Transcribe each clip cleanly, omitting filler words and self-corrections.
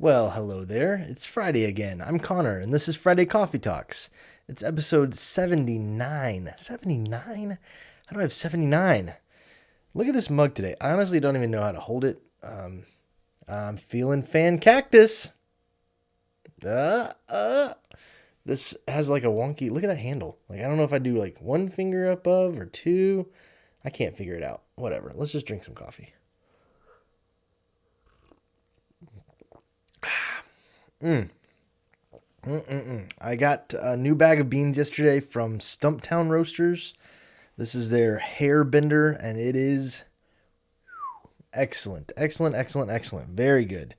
Well, hello there. It's Friday again. I'm Connor, and this is Friday Coffee Talks. It's episode 79. 79? How do I have 79? Look at this mug today. I honestly don't even know how to hold it. I'm feeling fan cactus. Uh, uh. This has like a wonky, look at that handle. Like, I don't know if I do like one finger above or two. I can't figure it out. Whatever. Let's just drink some coffee. I got a new bag of beans yesterday from Stumptown Roasters. This is their hair bender, and it is excellent. Excellent, excellent, excellent. Very good.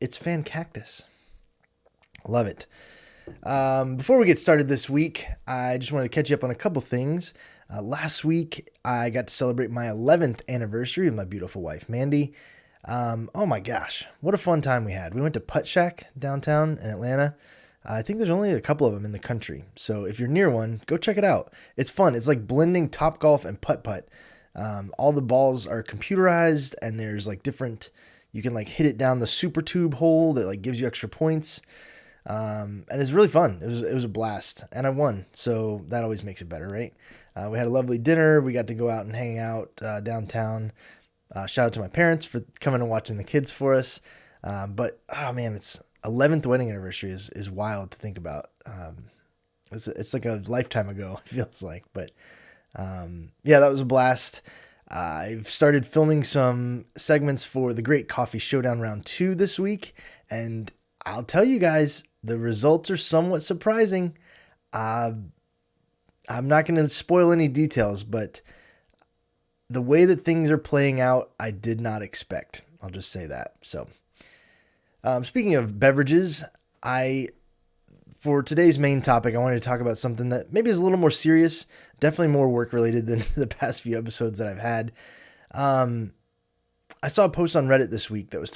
It's fan cactus. Love it. Before we get started this week, I just wanted to catch you up on a couple things. Last week, I got to celebrate my 11th anniversary with my beautiful wife, Mandy. Oh my gosh, what a fun time we had. We went to Putt Shack downtown in Atlanta. I think there's only a couple of them in the country. So if you're near one, go check it out. It's fun. It's like blending Topgolf and putt-putt. All the balls are computerized, and there's like different, you can like hit it down the super tube hole that like gives you extra points. And it's really fun. It was a blast, and I won. So that always makes it better, right? We had a lovely dinner. We got to go out and hang out downtown. Shout out to my parents for coming and watching the kids for us. But oh man, it's 11th wedding anniversary is wild to think about. It's like a lifetime ago, it feels like. But yeah, that was a blast. I've started filming some segments for the Great Coffee Showdown Round 2 this week, and I'll tell you guys, the results are somewhat surprising. I'm not going to spoil any details, but the way that things are playing out, I did not expect. I'll just say that. So, speaking of beverages, for today's main topic, I wanted to talk about something that maybe is a little more serious, definitely more work related than the past few episodes that I've had. I saw a post on Reddit this week that was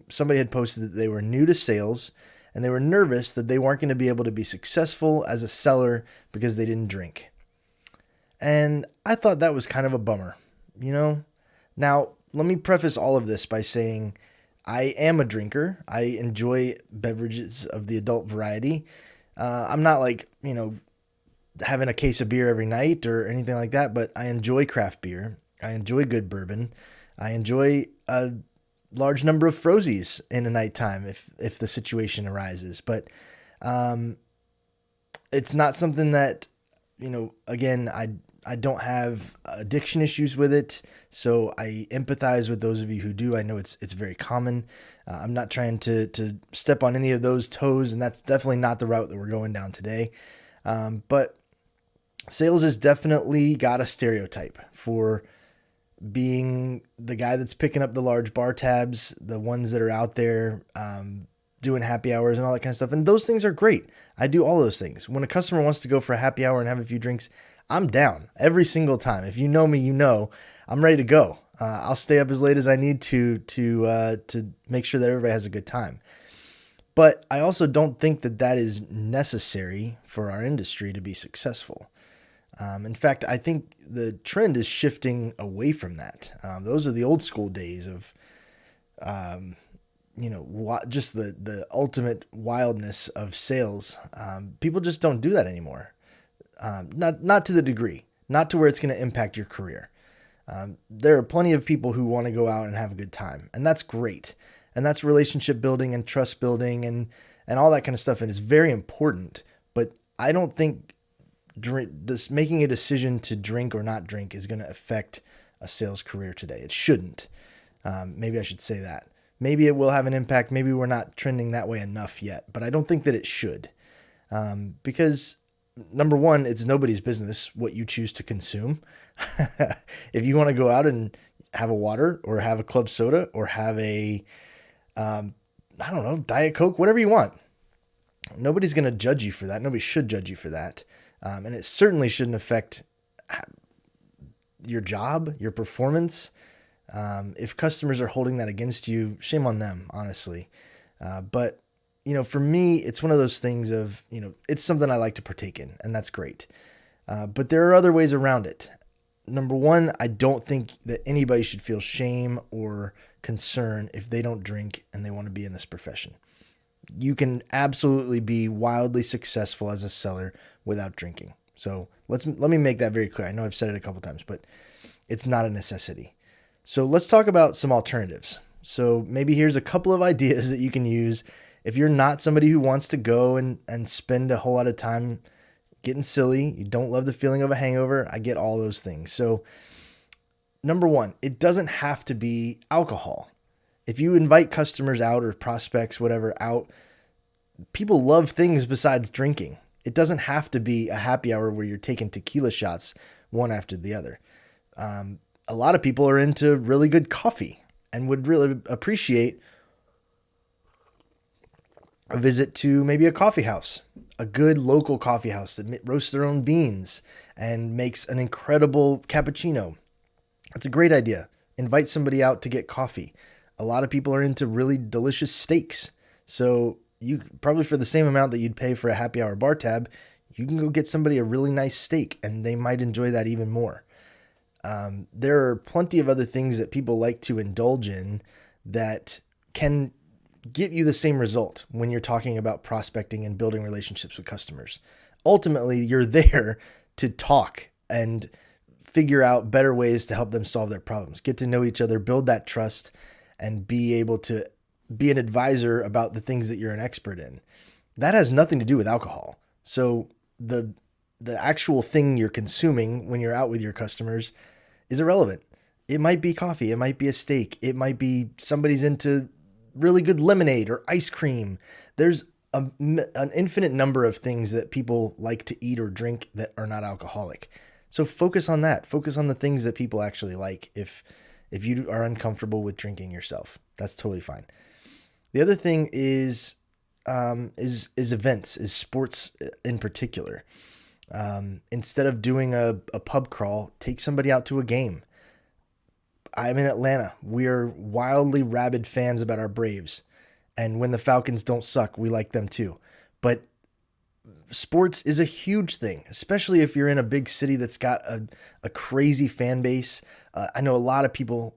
somebody had posted that they were new to sales and they were nervous that they weren't going to be able to be successful as a seller because they didn't drink. And I thought that was kind of a bummer. Now, let me preface all of this by saying I am a drinker. I enjoy beverages of the adult variety. I'm not like, having a case of beer every night or anything like that, but I enjoy craft beer. I enjoy good bourbon. I enjoy a large number of Frozies in a nighttime if the situation arises. But it's not something that, again, I don't have addiction issues with it, so I empathize with those of you who do. I know it's very common. I'm not trying to step on any of those toes, and that's definitely not the route that we're going down today. But sales has definitely got a stereotype for being the guy that's picking up the large bar tabs, the ones that are out there doing happy hours and all that kind of stuff. And those things are great. I do all those things. When a customer wants to go for a happy hour and have a few drinks, I'm down every single time. If you know me, I'm ready to go. I'll stay up as late as I need to make sure that everybody has a good time. But I also don't think that is necessary for our industry to be successful. In fact, I think the trend is shifting away from that. Those are the old school days of, just the ultimate wildness of sales. People just don't do that anymore. Not to the degree, not to where it's going to impact your career. There are plenty of people who want to go out and have a good time, and that's great. And that's relationship building and trust building and all that kind of stuff. And it's very important, but I don't think making a decision to drink or not drink is going to affect a sales career today. It shouldn't. Maybe I should say that. Maybe it will have an impact. Maybe we're not trending that way enough yet, but I don't think that it should. Because number one, it's nobody's business what you choose to consume. If you want to go out and have a water or have a club soda or have a, Diet Coke, whatever you want, nobody's going to judge you for that. Nobody should judge you for that. And it certainly shouldn't affect your job, your performance. If customers are holding that against you, shame on them, honestly. But for me, it's one of those things of, it's something I like to partake in, and that's great. But there are other ways around it. Number one, I don't think that anybody should feel shame or concern if they don't drink and they want to be in this profession. You can absolutely be wildly successful as a seller without drinking. So let me make that very clear. I know I've said it a couple times, but it's not a necessity. So let's talk about some alternatives. So maybe here's a couple of ideas that you can use if you're not somebody who wants to go and spend a whole lot of time getting silly. You don't love the feeling of a hangover. I get all those things. So number one, it doesn't have to be alcohol. If you invite customers out or prospects, whatever, out, people love things besides drinking. It doesn't have to be a happy hour where you're taking tequila shots one after the other. A lot of people are into really good coffee and would really appreciate a visit to maybe a coffee house, a good local coffee house that roasts their own beans and makes an incredible cappuccino. It's a great idea. Invite somebody out to get coffee. A lot of people are into really delicious steaks. So you probably, for the same amount that you'd pay for a happy hour bar tab, you can go get somebody a really nice steak and they might enjoy that even more. There are plenty of other things that people like to indulge in that can get you the same result when you're talking about prospecting and building relationships with customers. Ultimately, you're there to talk and figure out better ways to help them solve their problems, get to know each other, build that trust, and be able to be an advisor about the things that you're an expert in. That has nothing to do with alcohol. So the actual thing you're consuming when you're out with your customers is irrelevant. It might be coffee. It might be a steak. It might be somebody's into really good lemonade or ice cream. There's an infinite number of things that people like to eat or drink that are not alcoholic. So focus on that. Focus on the things that people actually like. If you are uncomfortable with drinking yourself, that's totally fine. The other thing is events, is sports in particular. Instead of doing a pub crawl, take somebody out to a game. I'm in Atlanta. We are wildly rabid fans about our Braves. And when the Falcons don't suck, we like them too. But sports is a huge thing, especially if you're in a big city that's got a crazy fan base. I know a lot of people,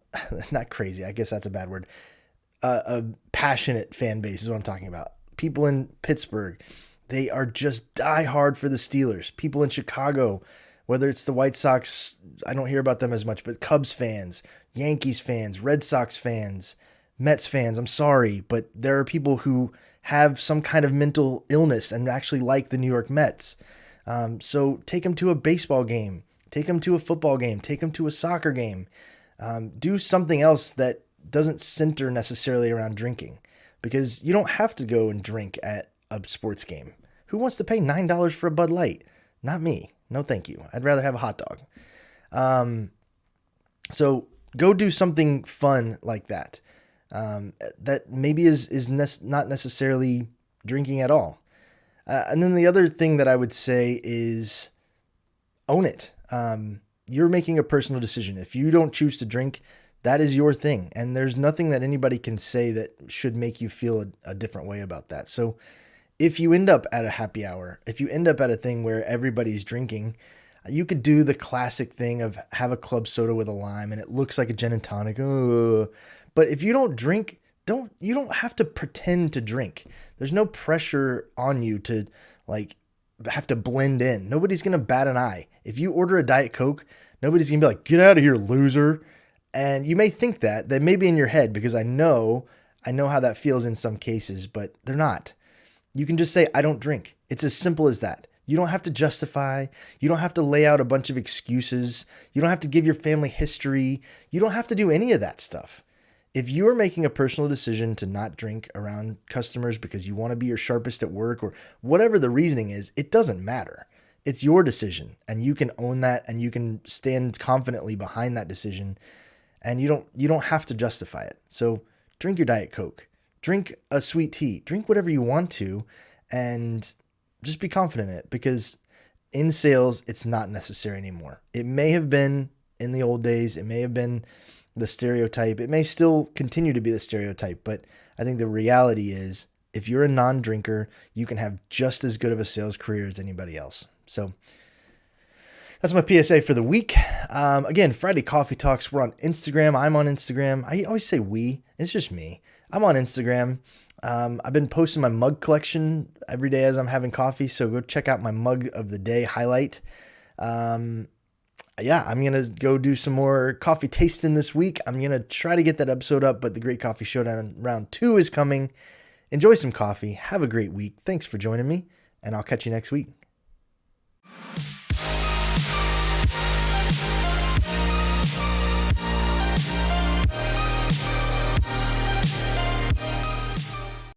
not crazy, I guess that's a bad word. A passionate fan base is what I'm talking about. People in Pittsburgh, they are just die hard for the Steelers. People in Chicago, whether it's the White Sox, I don't hear about them as much, but Cubs fans, Yankees fans, Red Sox fans, Mets fans, I'm sorry, but there are people who have some kind of mental illness and actually like the New York Mets. So take them to a baseball game, take them to a football game, take them to a soccer game. Do something else that doesn't center necessarily around drinking, because you don't have to go and drink at a sports game. Who wants to pay $9 for a Bud Light? Not me. No, thank you. I'd rather have a hot dog. So go do something fun like that. That maybe is not necessarily drinking at all. And then the other thing that I would say is own it. You're making a personal decision. If you don't choose to drink, that is your thing. And there's nothing that anybody can say that should make you feel a different way about that. So if you end up at a happy hour, if you end up at a thing where everybody's drinking, you could do the classic thing of have a club soda with a lime and it looks like a gin and tonic. But if you don't drink, you don't have to pretend to drink. There's no pressure on you to have to blend in. Nobody's going to bat an eye. If you order a Diet Coke, nobody's going to be like, "Get out of here, loser." And you may think that may be in your head, because I know how that feels in some cases, but they're not. You can just say, "I don't drink." It's as simple as that. You don't have to justify. You don't have to lay out a bunch of excuses. You don't have to give your family history. You don't have to do any of that stuff. If you are making a personal decision to not drink around customers because you want to be your sharpest at work or whatever the reasoning is, it doesn't matter. It's your decision, and you can own that, and you can stand confidently behind that decision, and you don't have to justify it. So drink your Diet Coke, drink a sweet tea, drink whatever you want to, and just be confident in it, because in sales, it's not necessary anymore. It may have been in the old days. It may have been the stereotype. It may still continue to be the stereotype, but I think the reality is, if you're a non-drinker, you can have just as good of a sales career as anybody else. So that's my PSA for the week. Again, Friday Coffee Talks. We're on Instagram. I'm on Instagram. I always say we. It's just me. I'm on Instagram. I've been posting my mug collection every day as I'm having coffee, so go check out my mug of the day highlight. Yeah, I'm going to go do some more coffee tasting this week. I'm going to try to get that episode up, but the Great Coffee Showdown round 2 is coming. Enjoy some coffee. Have a great week. Thanks for joining me, and I'll catch you next week.